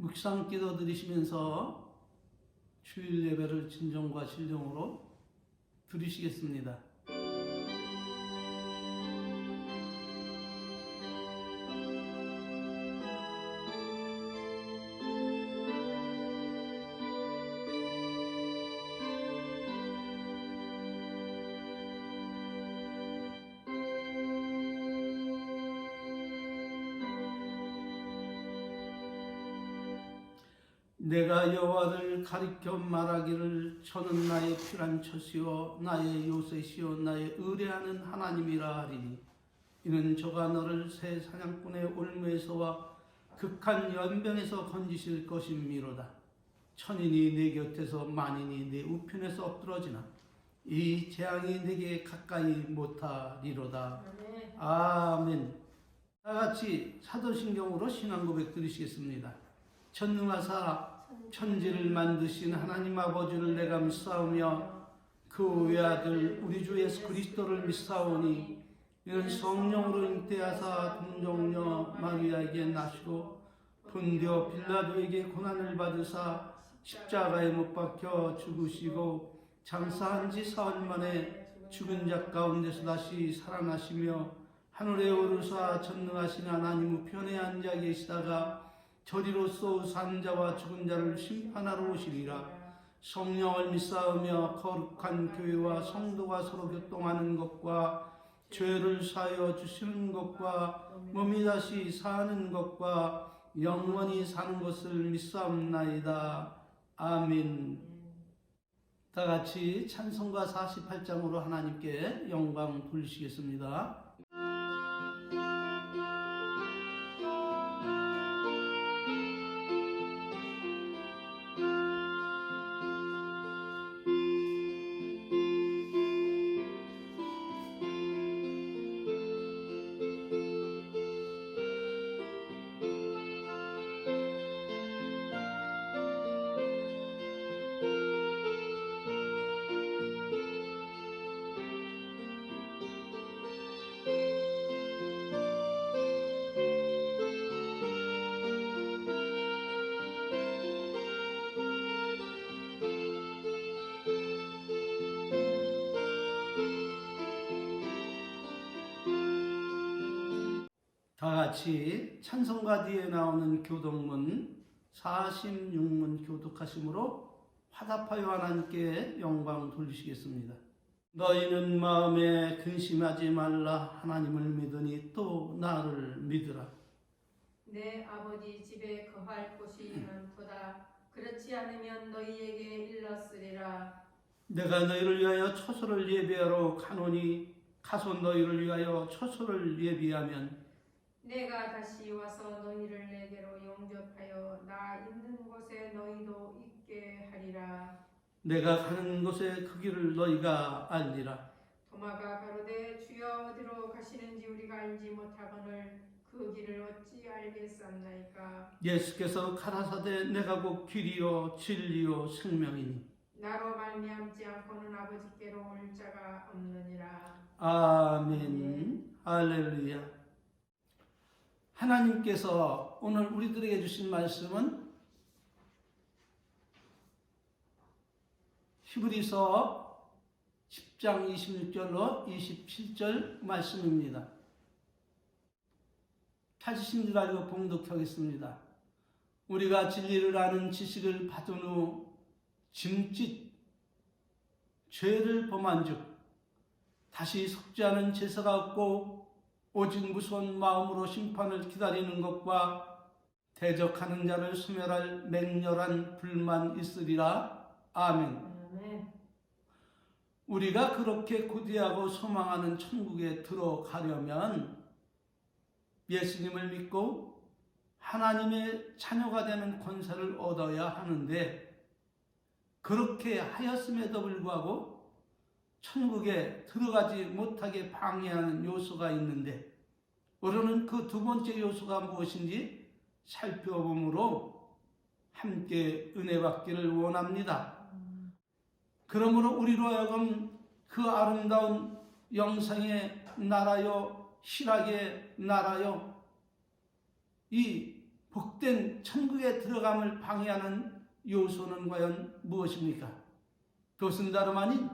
묵상 기도 드리시면서 주일 예배를 진정과 신령으로 드리시겠습니다. 내가 여호와를 가리켜 말하기를 저는 나의 피난처시요 나의 요새시요 나의 의뢰하는 하나님이라 하리니 이는 저가 너를 새 사냥꾼의 올무에서와 극한 연병에서 건지실 것임이로다. 천인이 내 곁에서 만인이 내 우편에서 엎드러지나 이 재앙이 내게 가까이 못하리로다. 아멘. 다같이 사도신경으로 신앙 고백 드리시겠습니다. 전능하사 천지를 만드신 하나님 아버지를 내가 믿사오며 그 외아들 우리 주 예수 그리스도를 믿사오니 이는 성령으로 잉태하사 동정녀 마리아에게 나시고 본디오 빌라도에게 고난을 받으사 십자가에 못 박혀 죽으시고 장사한 지 사흘 만에 죽은 자 가운데서 다시 살아나시며 하늘에 오르사 전능하신 하나님 우편에 앉아 계시다가 저리로서 산 자와 죽은 자를 심판하러 오시리라. 성령을 믿사오며 거룩한 교회와 성도가 서로 교통하는 것과 죄를 사하여 주시는 것과 몸이 다시 사는 것과 영원히 사는 것을 믿사옵나이다. 아멘. 다같이 찬송가 48장으로 하나님께 영광 돌리시겠습니다. 다같이 찬송가 뒤에 나오는 교독문 46문 교독하심으로 화답하여 하나님께 영광 돌리시겠습니다. 너희는 마음에 근심하지 말라. 하나님을 믿으니 또 나를 믿으라. 내 아버지 집에 거할 곳이 많도다. 그렇지 않으면 너희에게 일렀으리라. 내가 너희를 위하여 처소를 예비하러 가노니 가서 너희를 위하여 처소를 예비하면 내가 다시 와서 너희를 내게로 영접하여 나 있는 곳에 너희도 있게 하리라. 내가 가는 곳에 그 길을 너희가 알리라. 도마가 가로되 주여 어디로 가시는지 우리가 알지 못하거늘 그 길을 어찌 알겠사옵나이까. 예수께서 가라사대 내가 곧 길이요 진리요 생명이니 나로 말미암지 않고는 아버지께로 올 자가 없느니라. 아멘. 할렐루야. 하나님께서 오늘 우리들에게 주신 말씀은 히브리서 10장 26절로 27절 말씀입니다. 찾으신 줄 알고 봉독하겠습니다. 우리가 진리를 아는 지식을 받은 후 짐짓 죄를 범한 즉 다시 속죄하는 제사가 없고 오직 무서운 마음으로 심판을 기다리는 것과 대적하는 자를 소멸할 맹렬한 불만 있으리라. 아멘. 우리가 그렇게 고대하고 소망하는 천국에 들어가려면 예수님을 믿고 하나님의 자녀가 되는 권세를 얻어야 하는데 그렇게 하였음에도 불구하고 천국에 들어가지 못하게 방해하는 요소가 있는데 우리는 그 두 번째 요소가 무엇인지 살펴보므로 함께 은혜 받기를 원합니다. 그러므로 우리로 하여금 그 아름다운 영생의 나라요, 희락의 나라요, 이 복된 천국에 들어감을 방해하는 요소는 과연 무엇입니까? 그것은 다름 아닌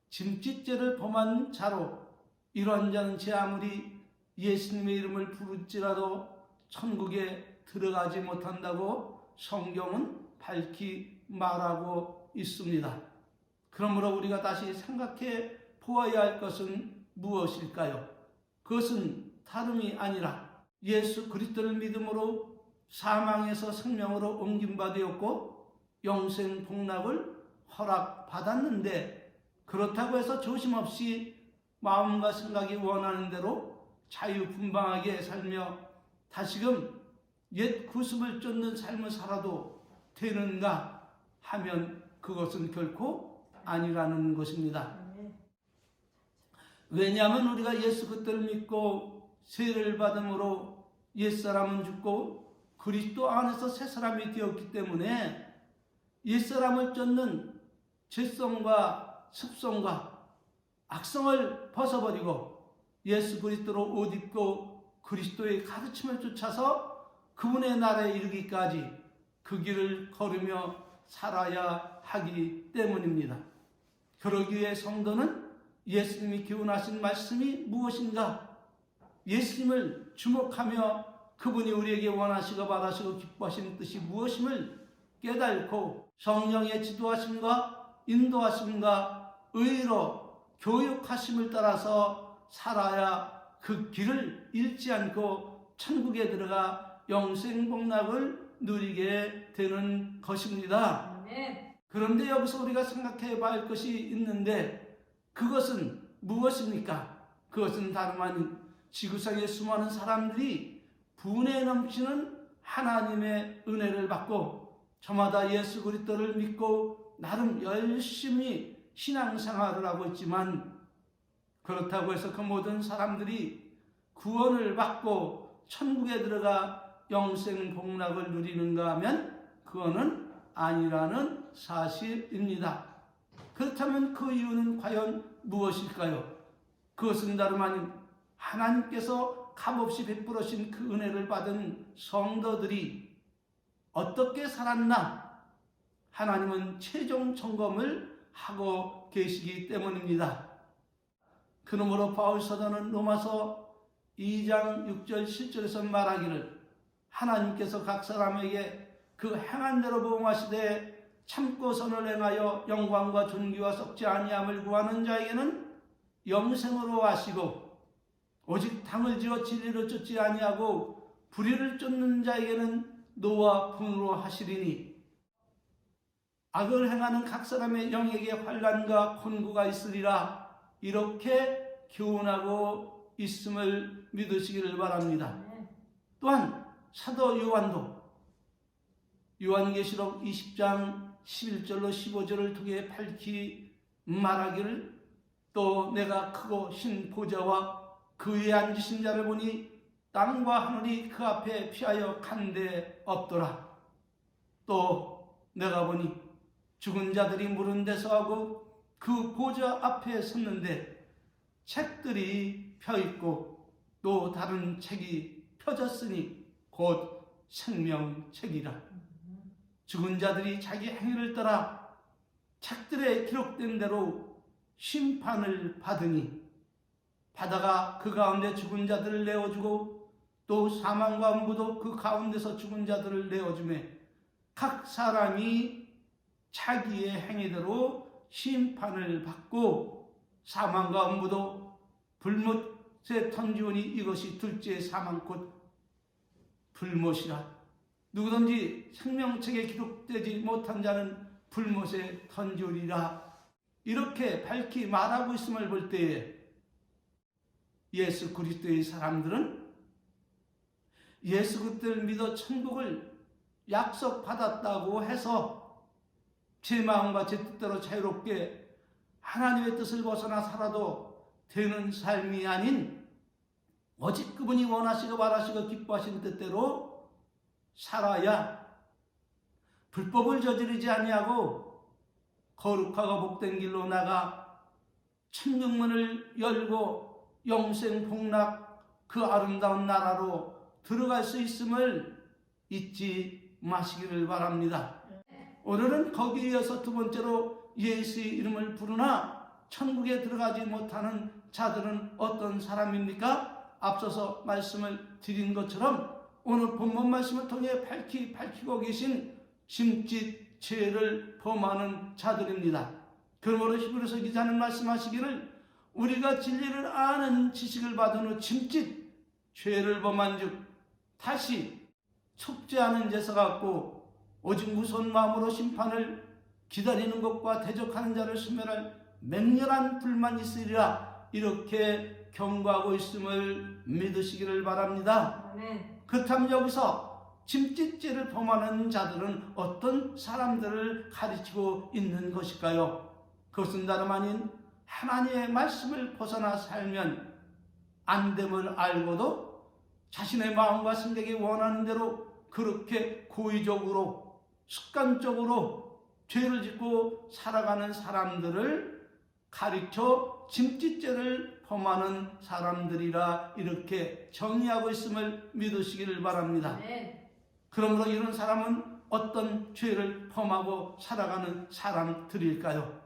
짐짓죄를 범한 자로 이러한 자는 제 아무리 예수님의 이름을 부를지라도 천국에 들어가지 못한다고 성경은 밝히 말하고 있습니다. 그러므로 우리가 다시 생각해 보아야 할 것은 무엇일까요? 그것은 다름이 아니라 예수 그리스도를 믿음으로 사망에서 생명으로 옮김바 되었고 영생 복락을 허락받았는데, 그렇다고 해서 조심없이 마음과 생각이 원하는 대로 자유분방하게 살며 다시금 옛 구습을 쫓는 삶을 살아도 되는가 하면 그것은 결코 아니라는 것입니다. 왜냐하면 우리가 예수 그리스도를 믿고 세례를 받음으로 옛사람은 죽고 그리스도 안에서 새 사람이 되었기 때문에 옛사람을 쫓는 죄성과 습성과 악성을 벗어버리고 예수 그리스도로 옷 입고 그리스도의 가르침을 쫓아서 그분의 나라에 이르기까지 그 길을 걸으며 살아야 하기 때문입니다. 그러기 위해 성도는 예수님이 기원하신 말씀이 무엇인가, 예수님을 주목하며 그분이 우리에게 원하시고 바라시고 기뻐하시는 뜻이 무엇임을 깨닫고 성령의 지도하심과 인도하심과 의로 교육하심을 따라서 살아야 그 길을 잃지 않고 천국에 들어가 영생복락을 누리게 되는 것입니다. 그런데 여기서 우리가 생각해 봐야 할 것이 있는데 그것은 무엇입니까? 그것은 다름 아닌 지구상의 수많은 사람들이 분에 넘치는 하나님의 은혜를 받고 저마다 예수 그리스도를 믿고 나름 열심히 신앙생활을 하고 있지만, 그렇다고 해서 그 모든 사람들이 구원을 받고 천국에 들어가 영생 복락을 누리는가 하면 그거는 아니라는 사실입니다. 그렇다면 그 이유는 과연 무엇일까요? 그것은 다름 아닌 하나님께서 값없이 베풀으신 그 은혜를 받은 성도들이 어떻게 살았나 하나님은 최종 점검을 하고 계시기 때문입니다. 그러므로 바울 사도는 로마서 2장 6절 7절에서 말하기를 하나님께서 각 사람에게 그 행한 대로 보응하시되 참고 선을 행하여 영광과 존귀와 썩지 아니함을 구하는 자에게는 영생으로 하시고 오직 당을 지어 진리를 쫓지 아니하고 불의를 쫓는 자에게는 노와 분으로 하시리니 악을 행하는 각 사람의 영에게 환난과 곤고가 있으리라. 이렇게 교훈하고 있음을 믿으시기를 바랍니다. 또한 사도 요한도 요한계시록 20장 11절로 15절을 통해 밝히 말하기를 또 내가 크고 신 보좌와 그 위에 앉으신 자를 보니 땅과 하늘이 그 앞에 피하여 간데 없더라. 또 내가 보니 죽은 자들이 물은 데서 하고 그 보좌 앞에 섰는데 책들이 펴있고 또 다른 책이 펴졌으니 곧 생명책이라. 죽은 자들이 자기 행위를 따라 책들에 기록된 대로 심판을 받으니 바다가 그 가운데 죽은 자들을 내어주고 또 사망과 음부도 그 가운데서 죽은 자들을 내어주매 각 사람이 자기의 행위대로 심판을 받고 사망과 음부도 불못에 던지오니 이것이 둘째 사망 곧 불못이라. 누구든지 생명책에 기록되지 못한 자는 불못에 던지오리라. 이렇게 밝히 말하고 있음을 볼 때에 예수 그리스도의 사람들은 예수 그리스도를 믿어 천국을 약속받았다고 해서 제 마음과 제 뜻대로 자유롭게 하나님의 뜻을 벗어나 살아도 되는 삶이 아닌 오직 그분이 원하시고 바라시고 기뻐하신 뜻대로 살아야 불법을 저지르지 아니하고 거룩하고 복된 길로 나가 천국문을 열고 영생 복락 그 아름다운 나라로 들어갈 수 있음을 잊지 마시기를 바랍니다. 오늘은 거기에 이어서 두 번째로 예수의 이름을 부르나 천국에 들어가지 못하는 자들은 어떤 사람입니까? 앞서서 말씀을 드린 것처럼 오늘 본문 말씀을 통해 밝히고 계신 심짓 죄를 범하는 자들입니다. 그러므로 히브리서 기자는 말씀하시기를 우리가 진리를 아는 지식을 받은 후 짐짓 죄를 범한 즉 다시 속죄하는 제사 같고 오직 무서운 마음으로 심판을 기다리는 것과 대적하는 자를 소멸할 맹렬한 불만이 있으리라 이렇게 경고하고 있음을 믿으시기를 바랍니다. 아멘. 그렇다면 여기서 짐짓죄를 범하는 자들은 어떤 사람들을 가르치고 있는 것일까요? 그것은 다름 아닌 하나님의 말씀을 벗어나 살면 안 됨을 알고도 자신의 마음과 생각이 원하는 대로 그렇게 고의적으로 습관적으로 죄를 짓고 살아가는 사람들을 가르쳐 짐짓죄를 범하는 사람들이라 이렇게 정의하고 있음을 믿으시기를 바랍니다. 아멘. 그러므로 이런 사람은 어떤 죄를 범하고 살아가는 사람들일까요?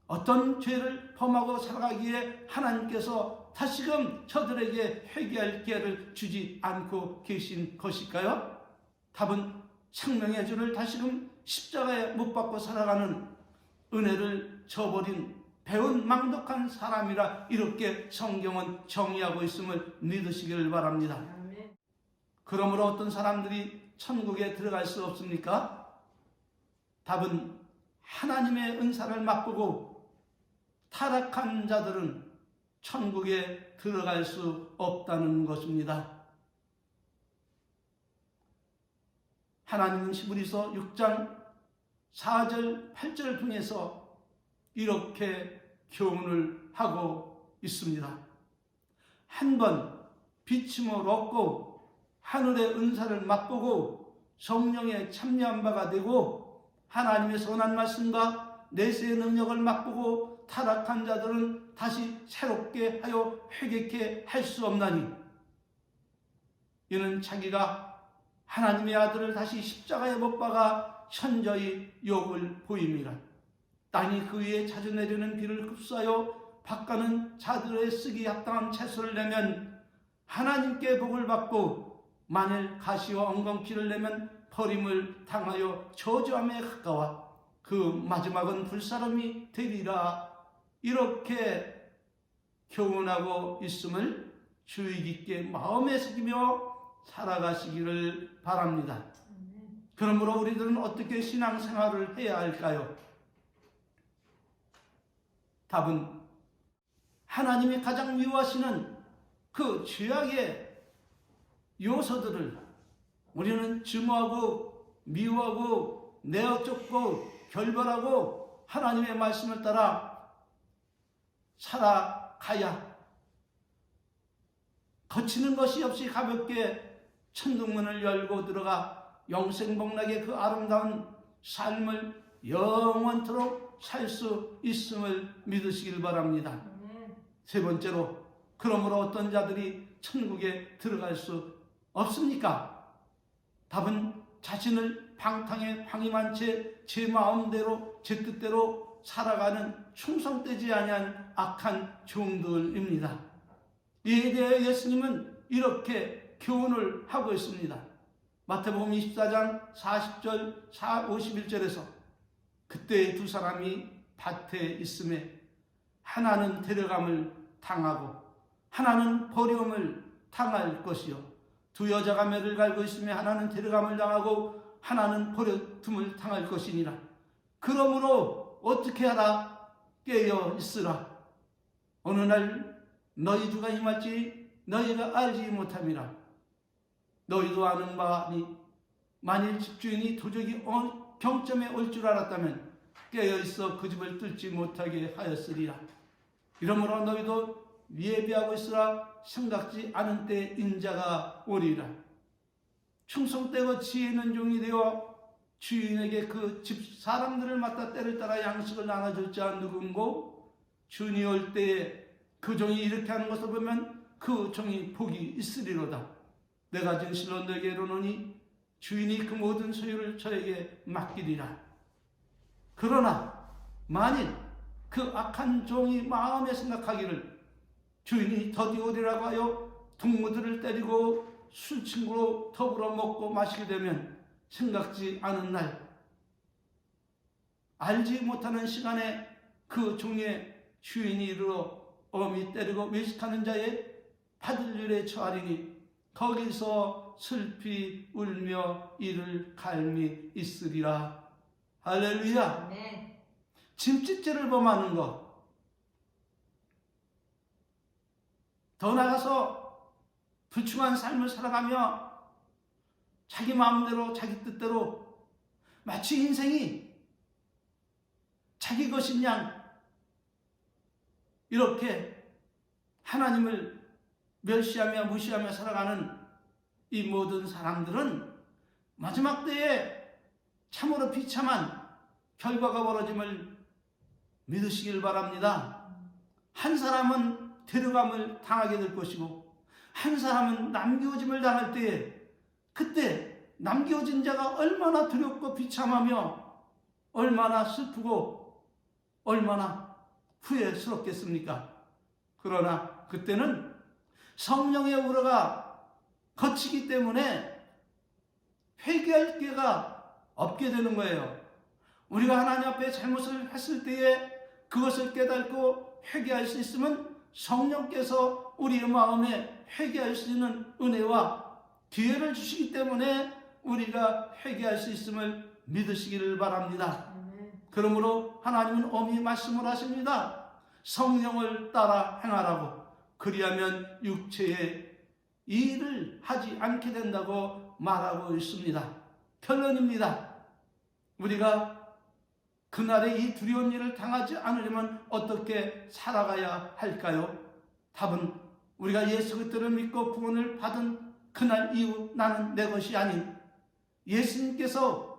어떤 죄를 범하고 살아가기에 하나님께서 다시금 저들에게 회개할 기회를 주지 않고 계신 것일까요? 답은 생명의 주를 다시금 십자가에 못 박고 살아가는 은혜를 저버린 배운 망독한 사람이라 이렇게 성경은 정의하고 있음을 믿으시기를 바랍니다. 아멘. 그러므로 어떤 사람들이 천국에 들어갈 수 없습니까? 답은 하나님의 은사를 맛보고 타락한 자들은 천국에 들어갈 수 없다는 것입니다. 하나님은 히브리서 6장 4절 8절을 통해서 이렇게 교훈을 하고 있습니다. 한 번 비침을 얻고 하늘의 은사를 맛보고 성령에 참여한 바가 되고 하나님의 선한 말씀과 내세의 능력을 맛보고 타락한 자들은 다시 새롭게 하여 회개케 할 수 없나니 이는 자기가 하나님의 아들을 다시 십자가에 못 박아 현저히 욕을 보입니다. 땅이 그 위에 자주 내리는 비를 흡수하여 밭가는 자들의 쓰기 합당한 채소를 내면 하나님께 복을 받고 만일 가시와 엉겅퀴를 내면 버림을 당하여 저주함에 가까워 그 마지막은 불사름이 되리라 이렇게 교훈하고 있음을 주의 깊게 마음에 새기며 살아가시기를 바랍니다. 그러므로 우리들은 어떻게 신앙생활을 해야 할까요? 답은 하나님이 가장 미워하시는 그 죄악의 요소들을 우리는 증오하고 미워하고 내어쫓고 결별하고 하나님의 말씀을 따라 살아가야 거치는 것이 없이 가볍게 천국문을 열고 들어가 영생복락의 그 아름다운 삶을 영원토록 살 수 있음을 믿으시길 바랍니다. 세 번째로 그러므로 어떤 자들이 천국에 들어갈 수 없습니까? 답은 자신을 방탕에 방임한 채 제 마음대로 제 뜻대로 살아가는 충성되지 아니한 악한 종들입니다. 이에 대해 예수님은 이렇게 교훈을 하고 있습니다. 마태복음 24장 40절 51절에서 그때 두 사람이 밭에 있음에 하나는 데려감을 당하고 하나는 버림을 당할 것이요 두 여자가 매를 갈고 있으며 하나는 데려감을 당하고 하나는 버려둠을 당할 것이니라. 그러므로 어떻게 하라? 깨어 있으라. 어느 날 너희 주가 임할지 너희가 알지 못함이라. 너희도 아는 바니 만일 집주인이 도적이 경점에 올 줄 알았다면 깨어있어 그 집을 뚫지 못하게 하였으리라. 이러므로 너희도 예비하고 있으라. 생각지 않은 때 인자가 오리라. 충성되고 지혜 있는 종이 되어 주인에게 그 집 사람들을 맡아 때를 따라 양식을 나눠줄 자 누군고? 주인이 올 때에 그 종이 이렇게 하는 것을 보면 그 종이 복이 있으리로다. 내가 진실로 너에게 이르노니 주인이 그 모든 소유를 저에게 맡기리라. 그러나 만일 그 악한 종이 마음에 생각하기를 주인이 더디 오리라고 하여 동무들을 때리고 술친구로 더불어 먹고 마시게 되면 생각지 않은 날, 알지 못하는 시간에 그 종의 주인이 이르러 엄히 때리고 외식하는 자의 받을 일에 처하리니 거기서 슬피 울며 이를 갈미 있으리라. 할렐루야. 아멘. 짐짓죄를 범하는 것, 더 나아가서 불충한 삶을 살아가며 자기 마음대로 자기 뜻대로 마치 인생이 자기 것인 양 이렇게 하나님을 멸시하며 무시하며 살아가는 이 모든 사람들은 마지막 때에 참으로 비참한 결과가 벌어짐을 믿으시길 바랍니다. 한 사람은 데려감을 당하게 될 것이고 한 사람은 남겨짐을 당할 때에 그때 남겨진 자가 얼마나 두렵고 비참하며 얼마나 슬프고 얼마나 후회스럽겠습니까? 그러나 그때는 성령의 우러가 거치기 때문에 회개할 기회가 없게 되는 거예요. 우리가 하나님 앞에 잘못을 했을 때에 그것을 깨닫고 회개할 수 있으면 성령께서 우리의 마음에 회개할 수 있는 은혜와 기회를 주시기 때문에 우리가 회개할 수 있음을 믿으시기를 바랍니다. 그러므로 하나님은 엄히 말씀을 하십니다. 성령을 따라 행하라고. 그리하면 육체의 일을 하지 않게 된다고 말하고 있습니다. 결론입니다. 우리가 그날에 이 두려운 일을 당하지 않으려면 어떻게 살아가야 할까요? 답은 우리가 예수 그리스도를 믿고 구원을 받은 그날 이후 나는 내 것이 아닌 예수님께서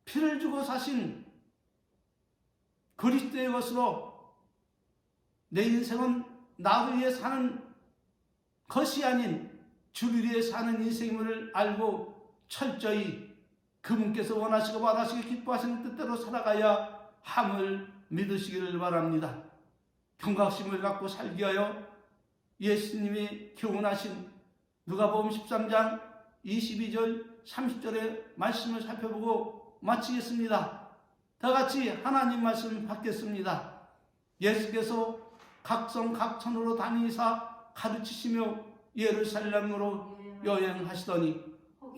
피를 주고 사신 그리스도의 것으로 내 인생은 나를 위해 사는 것이 아닌 주를 위해 사는 인생임을 알고 철저히 그분께서 원하시고 바라시고 기뻐하시는 뜻대로 살아가야 함을 믿으시기를 바랍니다. 경각심을 갖고 살기 위하여 예수님이 교훈하신 누가복음 13장 22절 30절의 말씀을 살펴보고 마치겠습니다. 다같이 하나님 말씀 받겠습니다. 예수께서 각성 각천으로 다니사 가르치시며 예루살렘으로 여행하시더니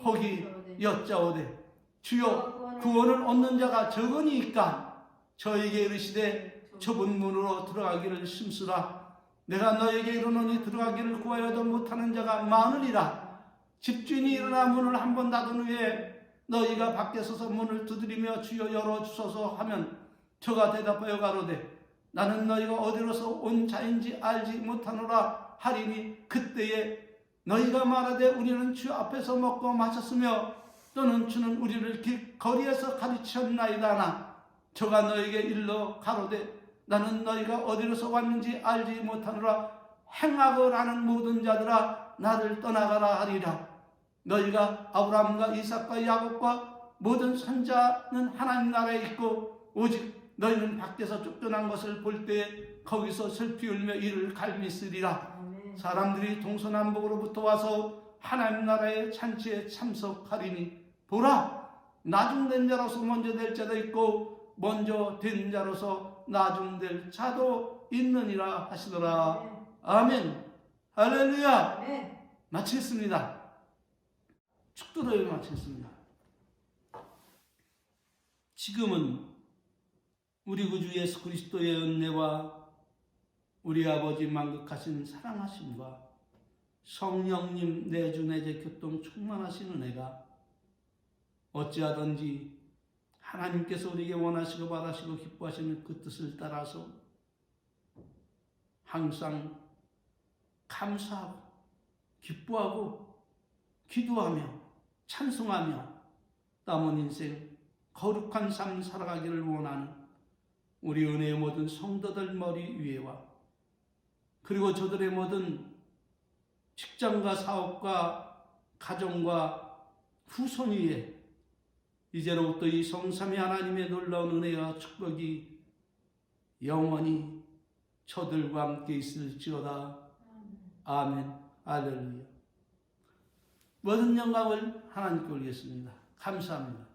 거기 여짜오되 주여 구원을 얻는 자가 적으니까 저에게 이르시되 좁은 문으로 들어가기를 심쓰라. 내가 너에게 이르노니 들어가기를 구하여도 못하는 자가 많으리라. 집주인이 일어나 문을 한 번 닫은 후에 너희가 밖에 서서 문을 두드리며 주여 열어주소서 하면 저가 대답하여 가로되 나는 너희가 어디로서 온 자인지 알지 못하노라 하리니 그때에 너희가 말하되 우리는 주 앞에서 먹고 마셨으며 또는 주는 우리를 길거리에서 가르치셨나이다 하나 저가 너희에게 일러 가로되 나는 너희가 어디로서 왔는지 알지 못하노라. 행악을 하는 모든 자들아 나를 떠나가라 하리라. 너희가 아브라함과 이삭과 야곱과 모든 선자는 하나님 나라에 있고 오직 너희는 밖에서 쫓겨난 것을 볼 때에 거기서 슬피 울며 이를 갈미쓰리라. 사람들이 동서남북으로부터 와서 하나님 나라의 잔치에 참석하리니 보라 나중된 자로서 먼저 될 자도 있고 먼저 된 자로서 나중될 자도 있느니라 하시더라. 아멘. 할렐루야. 마치겠습니다. 축도를 마치겠습니다. 지금은 우리 구주 예수 그리스도의 은혜와 우리 아버지 만극하신 사랑하심과 성령님 내주 내재 교통 충만하신 은혜가 어찌하든지 하나님께서 우리에게 원하시고 바라시고 기뻐하시는 그 뜻을 따라서 항상 감사하고 기뻐하고 기도하며 찬송하며 남은 인생 거룩한 삶 살아가기를 원하는 우리 은혜의 모든 성도들 머리 위에와 그리고 저들의 모든 직장과 사업과 가정과 후손 위에 이제로부터 이 성삼위 하나님의 놀라운 은혜와 축복이 영원히 저들과 함께 있을지어다. 아멘. 할렐루야. 모든 영광을 하나님께 올리겠습니다. 감사합니다.